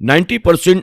90%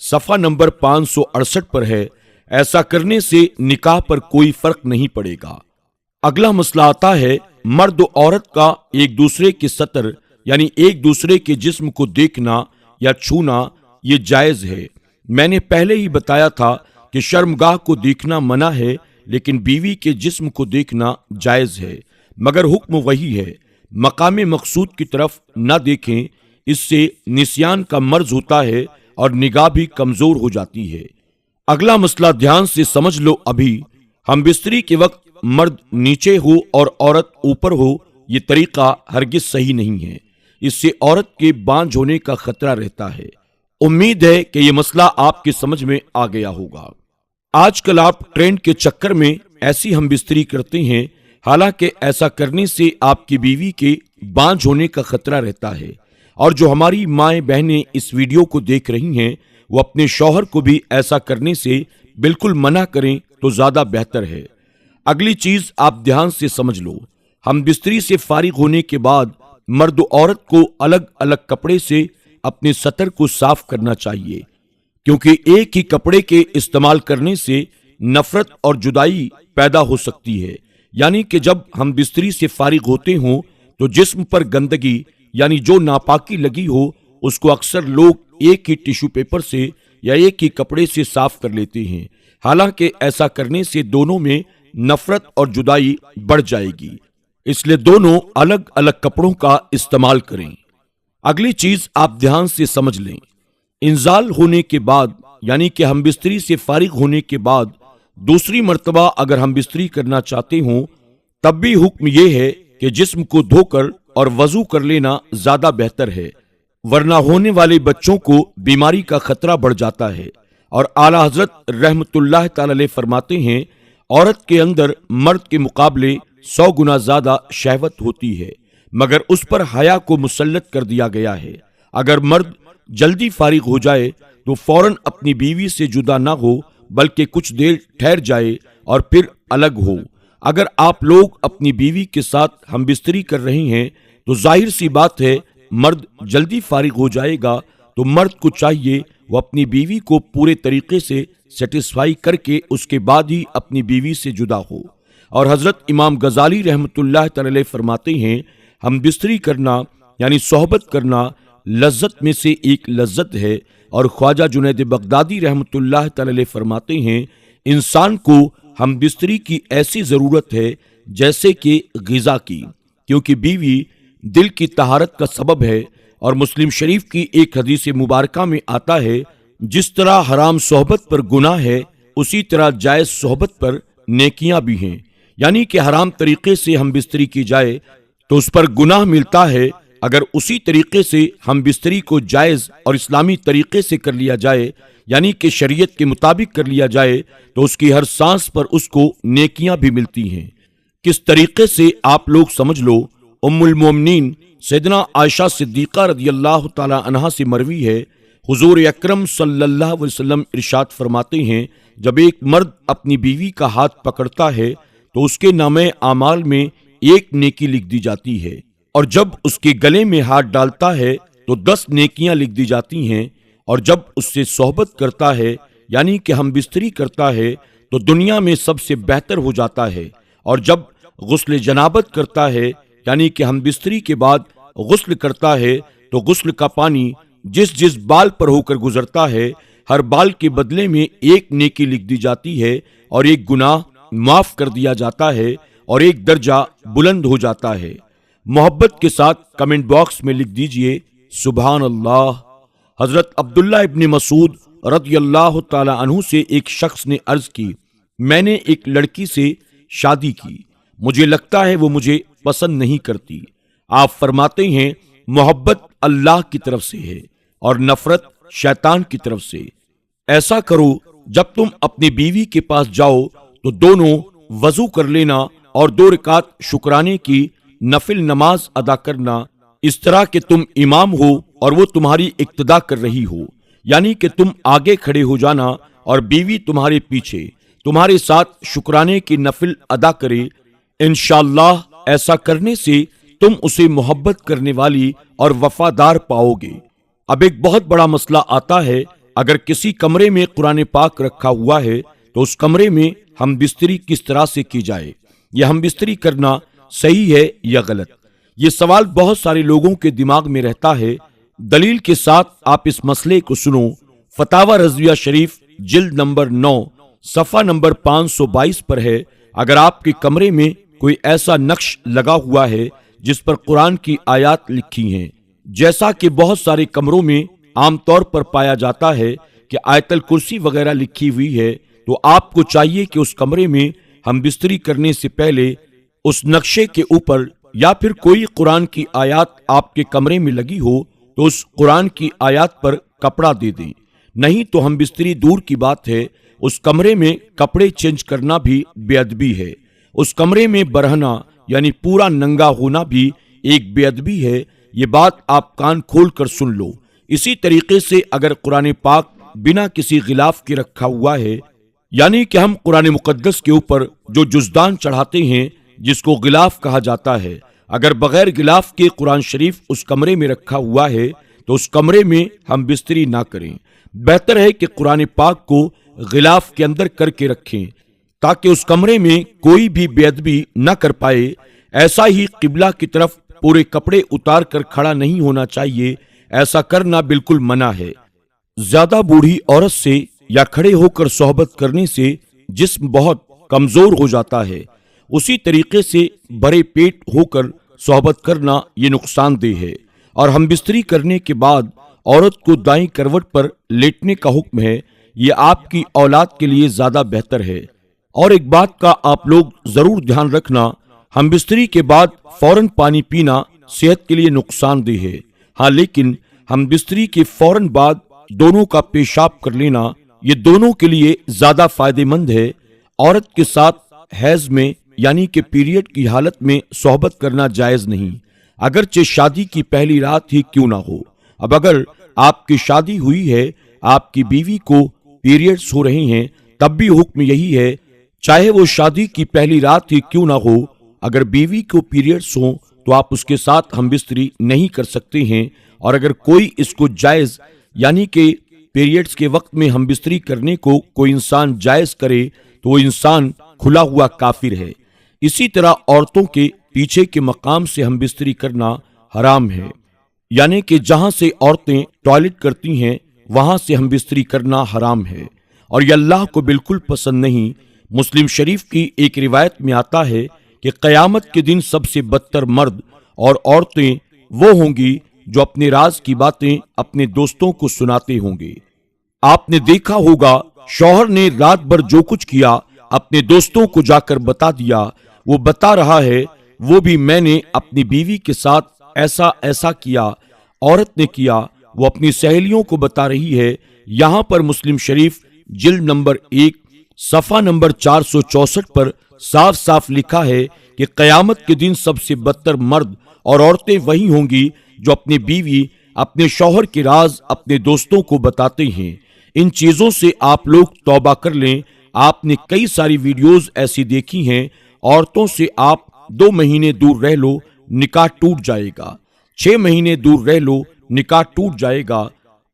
صفحہ نمبر 568 پر ہے، ایسا کرنے سے نکاح پر کوئی فرق نہیں پڑے گا۔ اگلا مسئلہ آتا ہے مرد و عورت کا ایک دوسرے کے سطر یعنی ایک دوسرے کے جسم کو دیکھنا یا چھونا، یہ جائز ہے۔ میں نے پہلے ہی بتایا تھا کہ شرمگاہ کو دیکھنا منع ہے، لیکن بیوی کے جسم کو دیکھنا جائز ہے، مگر حکم وہی ہے، مقام مقصود کی طرف نہ دیکھیں، اس سے نسیان کا مرض ہوتا ہے اور نگاہ بھی کمزور ہو جاتی ہے۔ اگلا مسئلہ دھیان سے سمجھ لو، ابھی ہم بستری کے وقت مرد نیچے ہو اور عورت اوپر ہو، یہ طریقہ ہرگز صحیح نہیں ہے، اس سے عورت کے بانجھ ہونے کا خطرہ رہتا ہے۔ امید ہے کہ یہ مسئلہ آپ کے سمجھ میں آ گیا ہوگا۔ آج کل آپ ٹرینڈ کے چکر میں ایسی ہم بستری کرتے ہیں، حالانکہ ایسا کرنے سے آپ کی بیوی کے بانجھ ہونے کا خطرہ رہتا ہے، اور جو ہماری مائیں بہنیں اس ویڈیو کو دیکھ رہی ہیں وہ اپنے شوہر کو بھی ایسا کرنے سے بالکل منع کریں تو زیادہ بہتر ہے۔ اگلی چیز آپ دھیان سے سمجھ لو، ہم بستری سے فارغ ہونے کے بعد مرد و عورت کو الگ الگ کپڑے سے اپنے سطر کو صاف کرنا چاہیے، کیونکہ ایک ہی کپڑے کے استعمال کرنے سے نفرت اور جدائی پیدا ہو سکتی ہے۔ یعنی کہ جب ہم بستری سے فارغ ہوتے ہوں تو جسم پر گندگی یعنی جو ناپاکی لگی ہو اس کو اکثر لوگ ایک ہی ٹیشو پیپر سے یا ایک ہی کپڑے سے صاف کر لیتے ہیں، حالانکہ ایسا کرنے سے دونوں میں نفرت اور جدائی بڑھ جائے گی، اس لیے دونوں الگ الگ کپڑوں کا استعمال کریں۔ اگلی چیز آپ دھیان سے سمجھ لیں، انزال ہونے کے بعد یعنی کہ ہم بستری سے فارغ ہونے کے بعد دوسری مرتبہ اگر ہم بستری کرنا چاہتے ہوں تب بھی حکم یہ ہے کہ جسم کو دھو کر اور وضو کر لینا زیادہ بہتر ہے، ورنہ ہونے والے بچوں کو بیماری کا خطرہ بڑھ جاتا ہے۔ اور اعلیٰ حضرت رحمت اللہ تعالی علیہ فرماتے ہیں، عورت کے اندر مرد کے مقابلے 100 گنا زیادہ شہوت ہوتی ہے، مگر اس پر حیا کو مسلط کر دیا گیا ہے۔ اگر مرد جلدی فارغ ہو جائے تو فوراً اپنی بیوی سے جدا نہ ہو بلکہ کچھ دیر ٹھہر جائے اور پھر الگ ہو۔ اگر آپ لوگ اپنی بیوی کے ساتھ ہم بستری کر رہے ہیں تو ظاہر سی بات ہے مرد جلدی فارغ ہو جائے گا، تو مرد کو چاہیے وہ اپنی بیوی کو پورے طریقے سے سیٹسفائی کر کے اس کے بعد ہی اپنی بیوی سے جدا ہو۔ اور حضرت امام غزالی رحمت اللہ تعالی علیہ فرماتے ہیں، ہم بستری کرنا یعنی صحبت کرنا لذت میں سے ایک لذت ہے، اور خواجہ جنید بغدادی رحمت اللہ تعالی علیہ فرماتے ہیں، انسان کو ہم بستری کی ایسی ضرورت ہے جیسے کہ غذا کی، کیونکہ بیوی دل کی طہارت کا سبب ہے۔ اور مسلم شریف کی ایک حدیث مبارکہ میں آتا ہے، جس طرح حرام صحبت پر گناہ ہے اسی طرح جائز صحبت پر نیکیاں بھی ہیں، یعنی کہ حرام طریقے سے ہم بستری کی جائے تو اس پر گناہ ملتا ہے، اگر اسی طریقے سے ہم بستری کو جائز اور اسلامی طریقے سے کر لیا جائے یعنی کہ شریعت کے مطابق کر لیا جائے تو اس کی ہر سانس پر اس کو نیکیاں بھی ملتی ہیں۔ کس طریقے سے آپ لوگ سمجھ لو، ام المومنین سیدنا عائشہ صدیقہ رضی اللہ تعالی عنہا سے مروی ہے، حضور اکرم صلی اللہ علیہ وسلم ارشاد فرماتے ہیں، جب ایک مرد اپنی بیوی کا ہاتھ پکڑتا ہے تو اس کے نامہ اعمال میں ایک نیکی لکھ دی جاتی ہے، اور جب اس کے گلے میں ہاتھ ڈالتا ہے تو 10 نیکیاں لکھ دی جاتی ہیں، اور جب اس سے صحبت کرتا ہے یعنی کہ ہم بستری کرتا ہے تو دنیا میں سب سے بہتر ہو جاتا ہے، اور جب غسل جنابت کرتا ہے یعنی کہ ہم بستری کے بعد غسل کرتا ہے تو غسل کا پانی جس جس بال پر ہو کر گزرتا ہے ہر بال کے بدلے میں ایک نیکی لکھ دی جاتی ہے، اور ایک گناہ معاف کر دیا جاتا ہے، اور ایک درجہ بلند ہو جاتا ہے۔ محبت کے ساتھ کمنٹ باکس میں لکھ دیجئے سبحان اللہ۔ حضرت عبداللہ ابن مسعود رضی اللہ تعالی عنہ سے ایک شخص نے عرض کی، میں نے ایک لڑکی سے شادی کی، مجھے لگتا ہے وہ مجھے پسند نہیں کرتی۔ آپ فرماتے ہیں، محبت اللہ کی طرف سے ہے اور نفرت شیطان کی طرف سے۔ ایسا کرو، جب تم اپنی بیوی کے پاس جاؤ تو دونوں وضو کر لینا اور 2 رکعت شکرانے کی نفل نماز ادا کرنا، اس طرح کہ تم امام ہو اور وہ تمہاری اقتدا کر رہی ہو، یعنی کہ تم آگے کھڑے ہو جانا اور بیوی تمہارے پیچھے تمہارے ساتھ شکرانے کی نفل ادا کرے۔ انشاءاللہ ایسا کرنے سے تم اسے محبت کرنے والی اور وفادار پاؤ گے۔ اب ایک بہت بڑا مسئلہ آتا ہے، اگر کسی کمرے میں قرآن پاک رکھا ہوا ہے تو اس کمرے میں ہم بستری کس طرح سے کی جائے؟ یہ ہم بستری کرنا صحیح ہے یا غلط؟ یہ سوال بہت سارے لوگوں کے دماغ میں رہتا ہے۔ دلیل کے ساتھ آپ اس مسئلے کو سنو۔ فتاوی رضویہ شریف جلد نمبر 9 صفحہ نمبر 522 پر ہے، اگر آپ کے کمرے میں کوئی ایسا نقش لگا ہوا ہے جس پر قرآن کی آیات لکھی ہیں، جیسا کہ بہت سارے کمروں میں عام طور پر پایا جاتا ہے کہ آیت الکرسی وغیرہ لکھی ہوئی ہے، تو آپ کو چاہیے کہ اس کمرے میں ہم بستری کرنے سے پہلے اس نقشے کے اوپر یا پھر کوئی قرآن کی آیات آپ کے کمرے میں لگی ہو تو اس قرآن کی آیات پر کپڑا دے دیں۔ نہیں تو ہم بستری دور کی بات ہے، اس کمرے میں کپڑے چینج کرنا بھی بے ادبی ہے۔ اس کمرے میں برہنا یعنی پورا ننگا ہونا بھی ایک بے ادبی ہے۔ یہ بات آپ کان کھول کر سن لو۔ اسی طریقے سے اگر قرآن پاک بنا کسی غلاف کے رکھا ہوا ہے، یعنی کہ ہم قرآن مقدس کے اوپر جو جزدان چڑھاتے ہیں جس کو غلاف کہا جاتا ہے، اگر بغیر غلاف کے قرآن شریف اس کمرے میں رکھا ہوا ہے تو اس کمرے میں ہم بستری نہ کریں۔ بہتر ہے کہ قرآن پاک کو غلاف کے اندر کر کے رکھیں تاکہ اس کمرے میں کوئی بھی بے ادبی نہ کر پائے۔ ایسا ہی قبلہ کی طرف پورے کپڑے اتار کر کھڑا نہیں ہونا چاہیے، ایسا کرنا بالکل منع ہے۔ زیادہ بوڑھی عورت سے یا کھڑے ہو کر صحبت کرنے سے جسم بہت کمزور ہو جاتا ہے، اسی طریقے سے بڑے پیٹ ہو کر صحبت کرنا یہ نقصان دہ ہے۔ اور ہم بستری کرنے کے بعد عورت کو دائیں کروٹ پر لیٹنے کا حکم ہے، یہ آپ کی اولاد کے لیے زیادہ بہتر ہے۔ اور ایک بات کا آپ لوگ ضرور دھیان رکھنا، ہم بستری کے بعد فوراً پانی پینا صحت کے لیے نقصان دہ ہے۔ ہاں لیکن ہم بستری کے فوراً بعد دونوں کا پیشاب کر لینا یہ دونوں کے لیے زیادہ فائدہ مند ہے۔ عورت کے ساتھ حیض میں یعنی کہ پیریڈ کی حالت میں صحبت کرنا جائز نہیں، اگرچہ شادی کی پہلی رات ہی کیوں نہ ہو۔ اب اگر آپ کی شادی ہوئی ہے، آپ کی بیوی کو پیریڈز ہو رہے ہیں، تب بھی حکم یہی ہے، چاہے وہ شادی کی پہلی رات ہی کیوں نہ ہو، اگر بیوی کو پیریڈز ہوں تو آپ اس کے ساتھ ہم بستری نہیں کر سکتے ہیں۔ اور اگر کوئی اس کو جائز یعنی کہ پیریڈز کے وقت میں ہم بستری کرنے کو کوئی انسان جائز کرے تو وہ انسان کھلا ہوا کافر ہے۔ اسی طرح عورتوں کے پیچھے کے مقام سے ہم بستری کرنا حرام ہے، یعنی کہ جہاں سے عورتیں ٹوائلٹ کرتی ہیں وہاں سے ہم بستری کرنا حرام ہے، اور یہ اللہ کو بالکل پسند نہیں۔ مسلم شریف کی ایک روایت میں آتا ہے کہ قیامت کے دن سب سے بدتر مرد اور عورتیں وہ ہوں گی جو اپنے راز کی باتیں اپنے دوستوں کو سناتے ہوں گے۔ آپ نے دیکھا ہوگا شوہر نے رات بھر جو کچھ کیا اپنے دوستوں کو جا کر بتا دیا، وہ بتا رہا ہے وہ بھی میں نے اپنی بیوی کے ساتھ ایسا ایسا کیا، عورت نے کیا، وہ اپنی سہیلیوں کو بتا رہی ہے۔ یہاں پر مسلم شریف جلد نمبر 1 صفحہ نمبر 464 پر صاف صاف لکھا ہے کہ قیامت کے دن سب سے بدتر مرد اور عورتیں وہی ہوں گی جو اپنی بیوی اپنے شوہر کے راز اپنے دوستوں کو بتاتے ہیں۔ ان چیزوں سے آپ لوگ توبہ کر لیں۔ آپ نے کئی ساری ویڈیوز ایسی دیکھی ہیں، عورتوں سے آپ 2 مہینے دور رہ لو نکاح ٹوٹ جائے گا، 6 مہینے دور رہ لو نکاح ٹوٹ جائے گا۔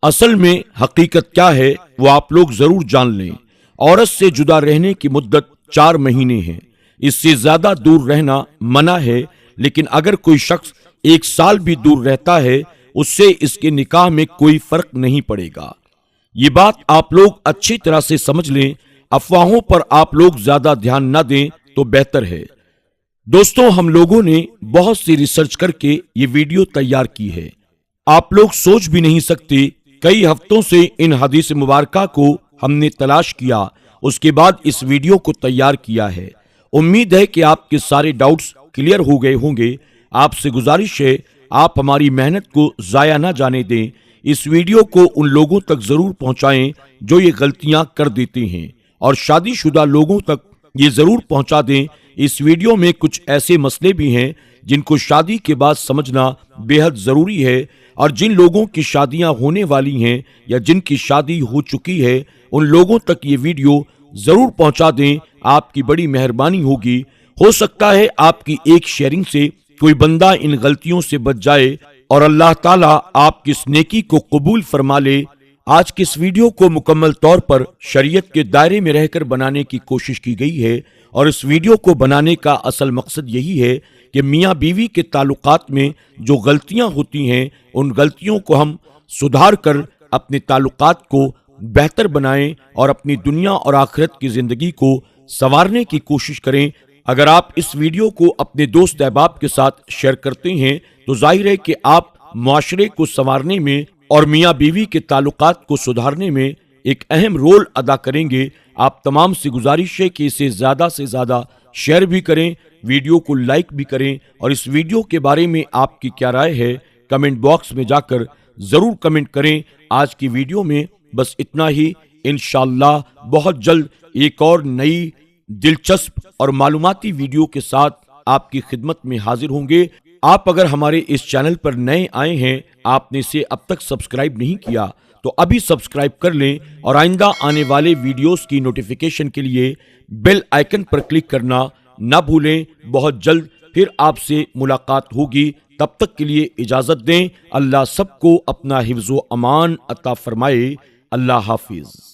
اصل میں حقیقت کیا ہے وہ آپ لوگ ضرور جان لیں۔ عورت سے جدا رہنے کی مدت 4 مہینے ہے، اس سے زیادہ دور رہنا منع ہے، لیکن اگر کوئی شخص 1 سال بھی دور رہتا ہے اس سے اس کے نکاح میں کوئی فرق نہیں پڑے گا۔ یہ بات آپ لوگ اچھی طرح سے سمجھ لیں، افواہوں پر آپ لوگ زیادہ دھیان نہ دیں تو بہتر ہے۔ دوستوں، ہم لوگوں نے بہت سی ریسرچ کر کے یہ ویڈیو تیار کی ہے، آپ لوگ سوچ بھی نہیں سکتے کئی ہفتوں سے ان حدیث مبارکہ کو ہم نے تلاش کیا، اس کے بعد اس ویڈیو کو تیار کیا ہے۔ امید ہے کہ آپ کے سارے ڈاؤٹس کلیئر ہو گئے ہوں گے۔ آپ سے گزارش ہے آپ ہماری محنت کو ضائع نہ جانے دیں، اس ویڈیو کو ان لوگوں تک ضرور پہنچائیں جو یہ غلطیاں کر دیتے ہیں، اور شادی شدہ لوگوں تک یہ ضرور پہنچا دیں۔ اس ویڈیو میں کچھ ایسے مسئلے بھی ہیں جن کو شادی کے بعد سمجھنا بے حد ضروری ہے، اور جن لوگوں کی شادیاں ہونے والی ہیں یا جن کی شادی ہو چکی ہے ان لوگوں تک یہ ویڈیو ضرور پہنچا دیں، آپ کی بڑی مہربانی ہوگی۔ ہو سکتا ہے آپ کی ایک شیئرنگ سے کوئی بندہ ان غلطیوں سے بچ جائے اور اللہ تعالیٰ آپ کی اس نیکی کو قبول فرما لے۔ آج کے اس ویڈیو کو مکمل طور پر شریعت کے دائرے میں رہ کر بنانے کی کوشش کی گئی ہے، اور اس ویڈیو کو بنانے کا اصل مقصد یہی ہے کہ میاں بیوی کے تعلقات میں جو غلطیاں ہوتی ہیں ان غلطیوں کو ہم سدھار کر اپنے تعلقات کو بہتر بنائیں اور اپنی دنیا اور آخرت کی زندگی کو سنوارنے کی کوشش کریں۔ اگر آپ اس ویڈیو کو اپنے دوست احباب کے ساتھ شیئر کرتے ہیں تو ظاہر ہے کہ آپ معاشرے کو سنوارنے میں اور میاں بیوی کے تعلقات کو سدھارنے میں ایک اہم رول ادا کریں گے۔ آپ تمام سے گزارش ہے کہ اسے زیادہ سے زیادہ شیئر بھی کریں، ویڈیو کو لائک بھی کریں، اور اس ویڈیو کے بارے میں آپ کی کیا رائے ہے کمنٹ باکس میں جا کر ضرور کمنٹ کریں۔ آج کی ویڈیو میں بس اتنا ہی، انشاءاللہ بہت جلد ایک اور نئی دلچسپ اور معلوماتی ویڈیو کے ساتھ آپ کی خدمت میں حاضر ہوں گے۔ آپ اگر ہمارے اس چینل پر نئے آئے ہیں، آپ نے اسے اب تک سبسکرائب نہیں کیا تو ابھی سبسکرائب کر لیں، اور آئندہ آنے والے ویڈیوز کی نوٹیفیکیشن کے لیے بیل آئیکن پر کلک کرنا نہ بھولیں۔ بہت جلد پھر آپ سے ملاقات ہوگی، تب تک کے لیے اجازت دیں۔ اللہ سب کو اپنا حفظ و امان عطا فرمائے۔ اللہ حافظ۔